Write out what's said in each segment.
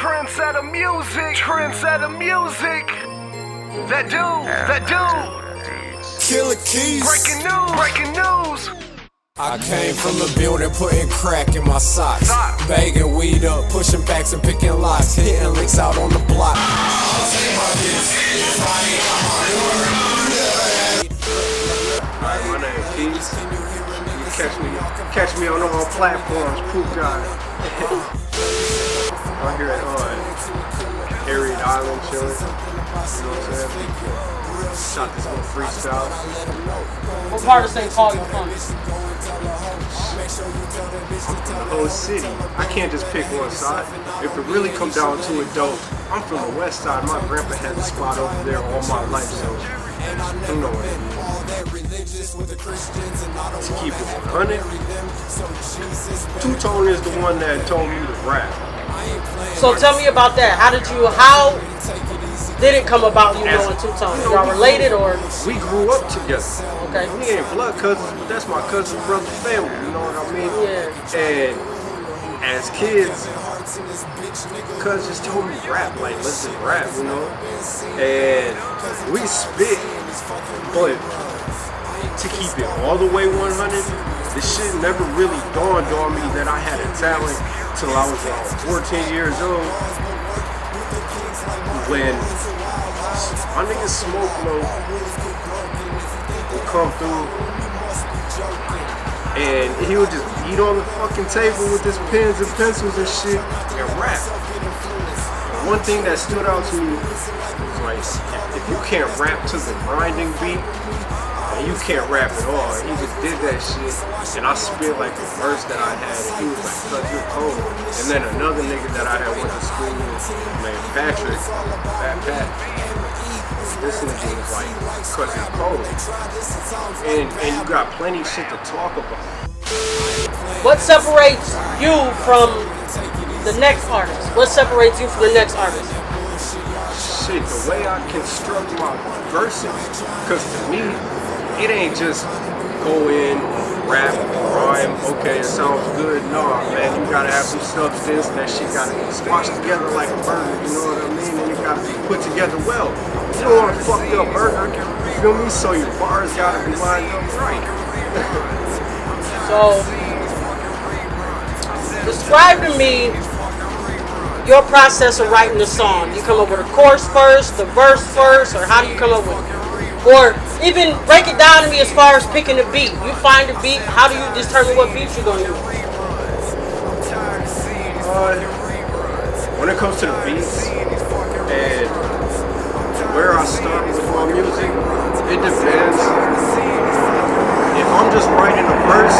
Trendsetter music, trendsetter music. That dude. Killer Keys. Breaking news. I came from the building putting crack in my socks. Bagging weed up, pushing backs and picking locks. Hitting licks out on the block. My name is Keys. You catch me on all platforms, Poop Guy. I'm here at Harriet Island chilling. You know what I'm saying? Shot this little freestyle. What part of St. Paul you from? The whole city. I can't just pick one side. If it really comes down to it though, I'm from the west side. My grandpa had the spot over there all my life, so you know what it is. To keep it 100, Two-Tone is the one that told me to rap. So tell me about that. How did it come about you knowing Two-Tone? Y'all related or? We grew up together. Okay. We ain't blood cousins, but that's my cousin's brother's family, you know what I mean? Yeah. And as kids, cuz just told me rap, like let's just rap, you know? And we spit, but to keep it all the way 100, this shit never really dawned on me that I had a talent till I was 14 years old. When my nigga Smoke Low would come through and he would just beat on the fucking table with his pens and pencils and shit and rap. One thing that stood out to me was like, if you can't rap to the grinding beat, and you can't rap at all. And he just did that shit, and I spit like a verse that I had, and he was like, "Cuz you're cold." And then another nigga that I had went to school with named Patrick, Fat Pat. This nigga was like, "Cuz you're cold." And you got plenty of shit to talk about. What separates you from the next artist? What separates you from the next artist? Shit, the way I construct my verses, because to me, it ain't just go in, rap, rhyme, okay, it sounds good. No, man, you gotta have some substance. That shit gotta be squashed together like a burger, you know what I mean? And it gotta be put together well. You don't want a fucked up burger, you feel me? So your bars gotta be lined up right. So, describe to me your process of writing the song. You come up with a chorus first, the verse first, or how do you come up with it? Or even break it down to me as far as picking the beat. You find the beat, how do you determine what beat you're going to use? When it comes to the beats and where I start with my music, it depends. If I'm just writing a verse,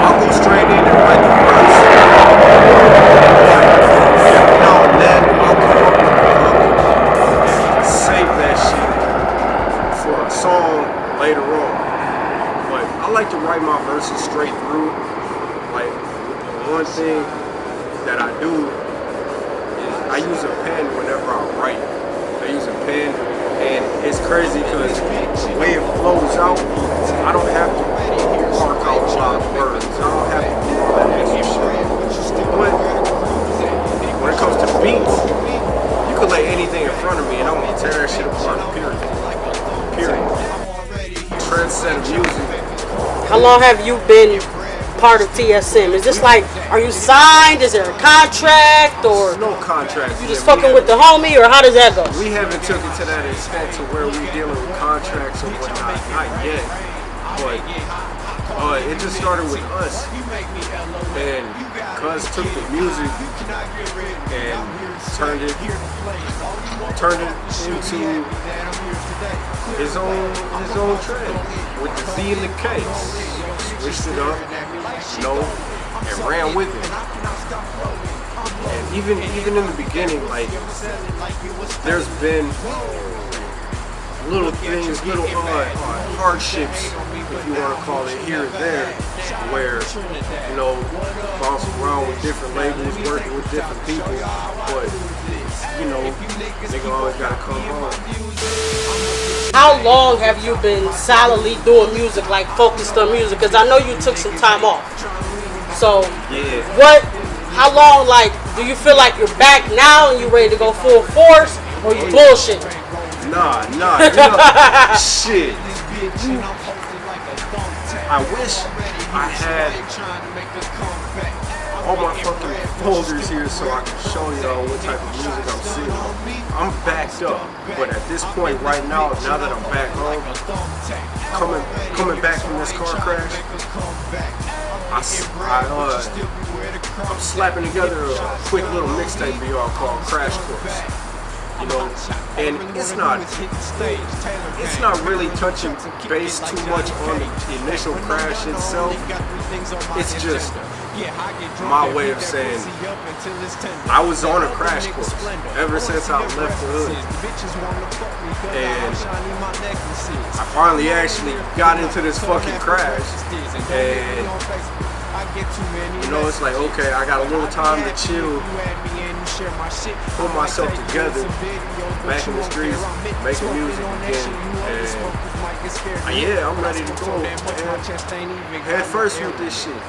I'll go straight in and write the verse. Every now and then, I'll come up with a hook and save that shit for a song later on. But I like to write my verses straight through. Like, the one thing that I do is I use a pen whenever I write. I use a pen, and it's crazy because the way it flows out, I don't have to mark out a lot of words. I don't have to do all that extra shit. But when it comes to beats, you can lay anything in front of me and I'm gonna tear that shit apart, period. Trendsetter music. How long have you been part of TSM? Is this like, are you signed? Is there a contract or? No contract. You just fucking with the homie, or how does that go? We haven't took it to that extent to where we're dealing with contracts or whatnot. Not yet. But it just started with us. And Cuz took the music and turned it into his own trend with the Z and the K. Switched it up, you know, and ran with it. And even in the beginning, like, there's been little things, little hardships, if you want to call it, here and there, where, you know, bouncing around with different labels, working with different people, but, you know, nigga always gotta come home. How long have you been solidly doing music, like focused on music? Because I know you took some time off. So, Yeah. what how long, like, do you feel like you're back now and you ready to go full force, or you bullshit? Nah, you know, shit. I wish I had all my fucking folders here so I can show y'all what type of music I'm sitting on. I'm backed up, but at this point right now that I'm back home, coming back from this car crash, I'm slapping together a quick little mixtape for y'all called Crash Course. You know, and it's not really touching base too much on the initial crash itself. It's just my way of saying I was on a crash course ever since I left the hood, and I finally actually got into this fucking crash, and you know, it's like, okay, I got a little time to chill, pull myself together, back in the streets, making music again, and yeah, I'm ready to go, man. Head first with this shit.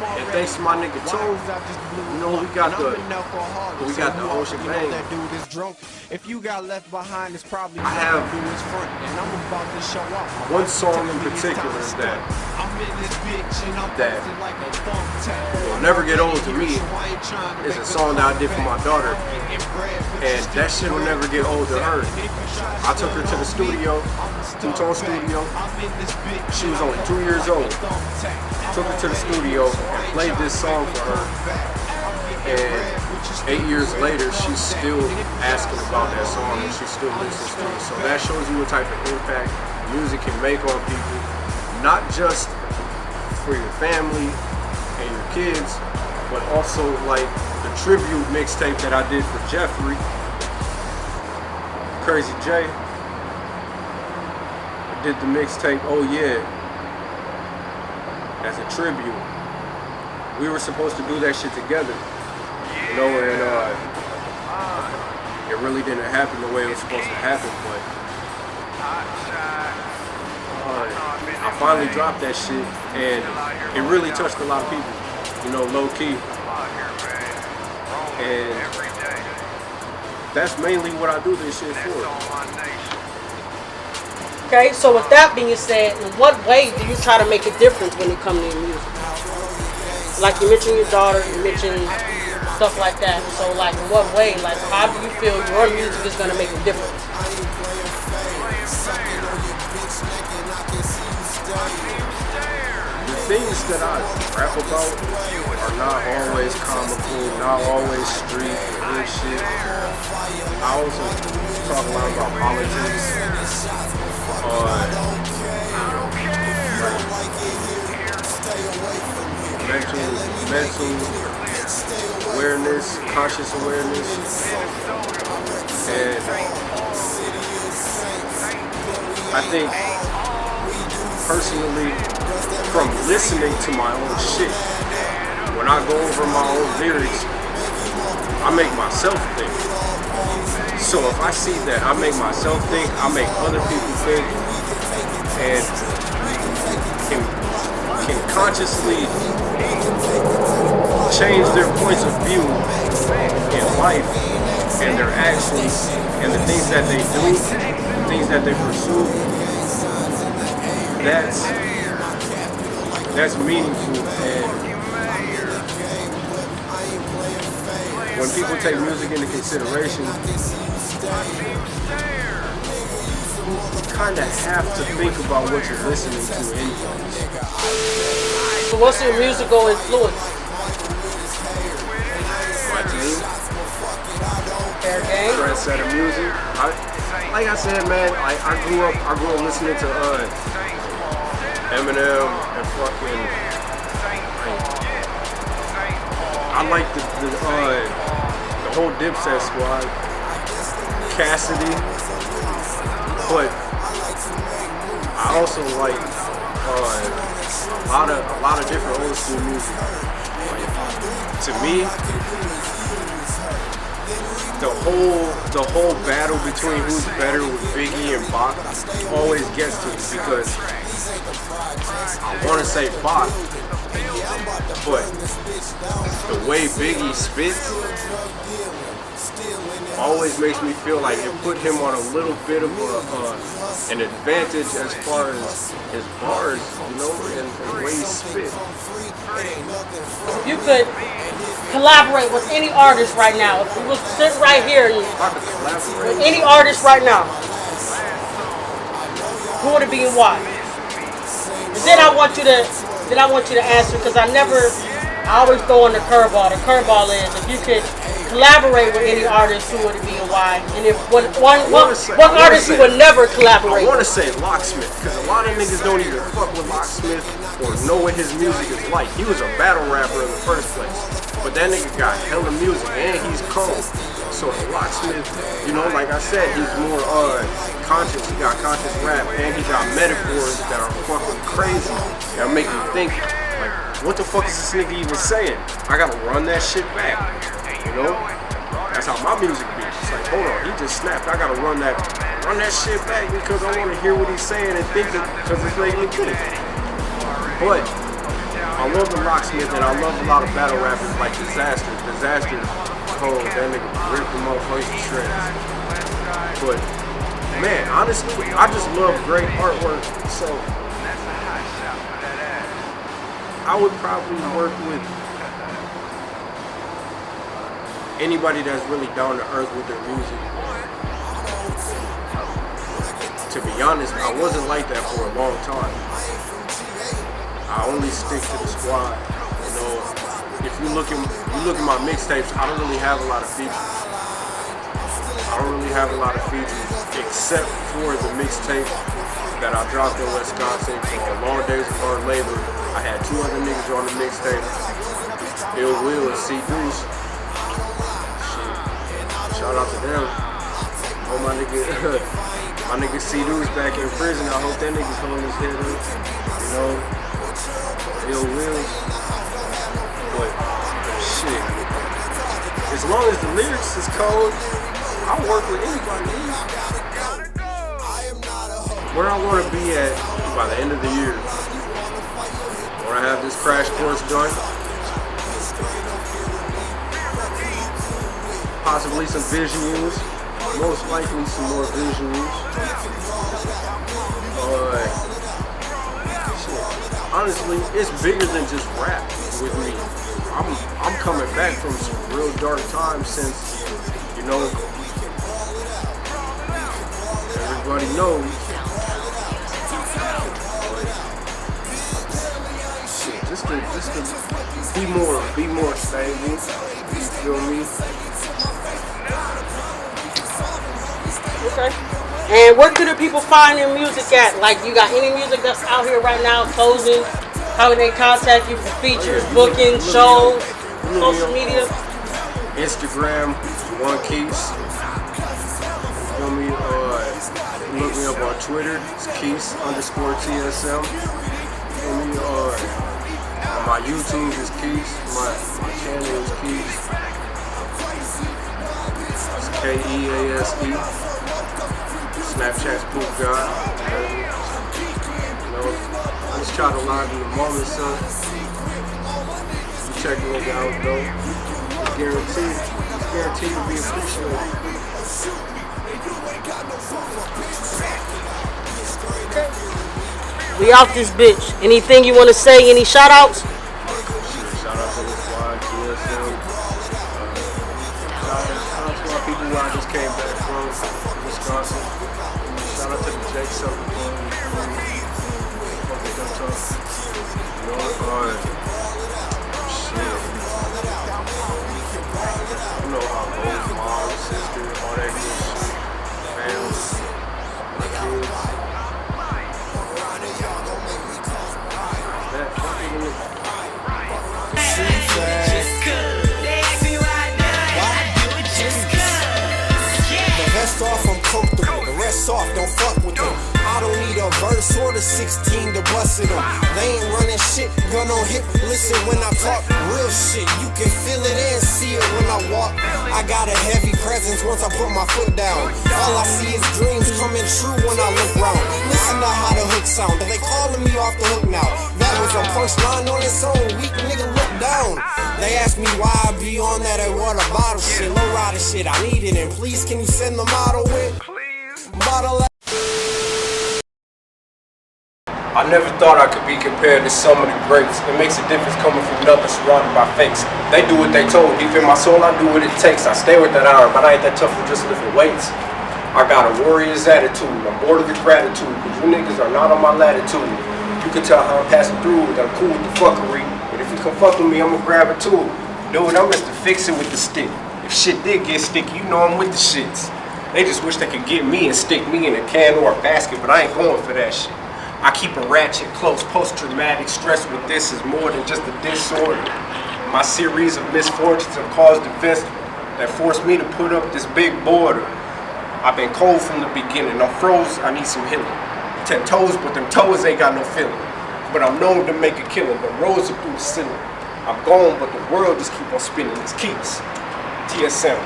And thanks to my nigga Toe, you know, we got the whole shebang. I have one song in particular that will never get old to me. It's a song that I did for my daughter, and that shit will never get old to her. I took her to the studio, two-tone studio. She was only 2 years old. Took her to the studio and played this song for her, and 8 years later she's still asking about that song and she still listens to it. So that shows you what type of impact music can make on people, not just for your family and your kids, but also like the tribute mixtape that I did for Jeffrey, Crazy J. I did the mixtape Oh Yeah as a tribute. We were supposed to do that shit together, you know, and it really didn't happen the way it was supposed to happen, but I finally dropped that shit, and it really touched a lot of people, you know, low key, and that's mainly what I do this shit for. Okay, so with that being said, in what way do you try to make a difference when it comes to your music? Like you mentioned your daughter, you mentioned stuff like that. So like in what way, like how do you feel your music is going to make a difference? The things that I rap about are not always comical, not always street or hood shit. I also talk a lot about politics. Mental awareness, conscious awareness, and I think personally, from listening to my own shit, when I go over my own lyrics, I make myself think. So if I see that I make myself think, I make other people think, and can consciously change their points of view in life and their actions and the things that they do, the things that they pursue, that's meaningful. And when people take music into consideration, you kind of have to think about what you're listening to anyways. So what's your musical influence? My team, Fair game. Setta music. Like I said, man, I grew up listening to Eminem and fucking. I like the whole Dipset squad, Cassidy, but I also like a lot of different old school music. To me, the whole battle between who's better with Biggie and Pac always gets to me, because I want to say Pac, But the way Biggie spits always makes me feel like it put him on a little bit of an advantage as far as his bars, you know, and the way he spit. If you could collaborate with any artist right now, if we was sit right here and If I could collaborate, with any artist right now, who would it be and why? And then I want you to answer, because I always throw in the curveball. The curveball is, if you could collaborate with any artist, who would it be and why? And if what artist you would never collaborate I want to with? say Locksmith, because a lot of niggas don't even fuck with Locksmith or know what his music is like. He was a battle rapper in the first place, but that nigga got hella music and he's cold. So the Locksmith, you know, like I said, he's more conscious. He got conscious rap and he got metaphors that are fucking crazy. That make you think, like, what the fuck is this nigga even saying? I gotta run that shit back. You know? That's how my music be. It's like, hold on, he just snapped. I gotta run that shit back because I wanna hear what he's saying and think it, because it's making me think. But I love the Locksmith and I love a lot of battle rappers like Disaster. Disaster's cold. That nigga ripped them motherfuckers to shreds. But man, honestly, I just love great artwork. So I would probably work with anybody that's really down to earth with their music. To be honest, I wasn't like that for a long time. I only stick to the squad. You know, if you look at my mixtapes, I don't really have a lot of features. Except for the mixtape that I dropped in Wisconsin for Long Days of Hard Labor. I had 2 other niggas on the mixtape, Ill Will and C Deuce. Shout out to them. Oh, my nigga C Deuce back in prison. I hope that nigga's holding his head up. You know, Ill Will. But shit, as long as the lyrics is cold, I'll work with anybody. Where I want to be at by the end of the year, when I have this crash course done, possibly some visuals, most likely some more visuals. Shit. Honestly, it's bigger than just rap with me. I'm coming back from some real dark times since, you know, everybody knows. Shit, just to be more stable. You feel me? Okay. And where can the people find your music at? Like, you got any music that's out here right now, closing? How can they contact you for features, bookings, shows, social media? Instagram, One Keys. You feel me? Look me up on Twitter. It's Keys_TSM. You feel me? My YouTube is Keys. My channel is Keys. It's KEASE. Snapchat's Poop God. You know, I just try to live in the moment, son. You check the nigga out, though. It's guaranteed to be appreciated. We out this bitch. Anything you want to say? Any shout outs? Shout out to the squad, GSM. Shout out to my people who I just came back from Wisconsin. Shout out to the Jake Sucker Club. You know, shit. You know how both mom, sister, all that good shit. Family, my kids. Off, I'm comfortable. The rest off, don't fuck with them. I don't need a verse or the 16 to bust it on. They ain't running shit, gun on hip. Listen when I talk real shit. You can feel it and see it when I walk. I got a heavy presence once I put my foot down. All I see is dreams coming true when I look round. Listen to how the hook sound. They calling me off the hook now. was a punchline on its own. Weak nigga look down. They ask me why I be on that water bottle shit. Low rider shit, I need it. And please, can you send the model with? Please. Bottle. I never thought I could be compared to some of the greats. It makes a difference coming from nothing surrounded by fakes. They do what they told. Deep in my soul, I do what it takes. I stay with that iron, but I ain't that tough for just lifting weights. I got a warrior's attitude. I'm bored of the gratitude, cause you niggas are not on my latitude. You can tell how I'm passing through, that I'm cool with the fuckery. But if you come fuck with me, I'ma grab a tool. Dude, I'm Mr. Fix It with the stick. If shit did get sticky, you know I'm with the shits. They just wish they could get me and stick me in a can or a basket, but I ain't going for that shit. I keep a ratchet close, post-traumatic stress with this is more than just a disorder. My series of misfortunes have caused events that forced me to put up this big border. I've been cold from the beginning, I'm froze, I need some healing. 10 toes, but them toes ain't got no feeling. But I'm known to make a killing, the roads are through the ceiling. I'm gone, but the world just keep on spinning, it's keeps. TSM.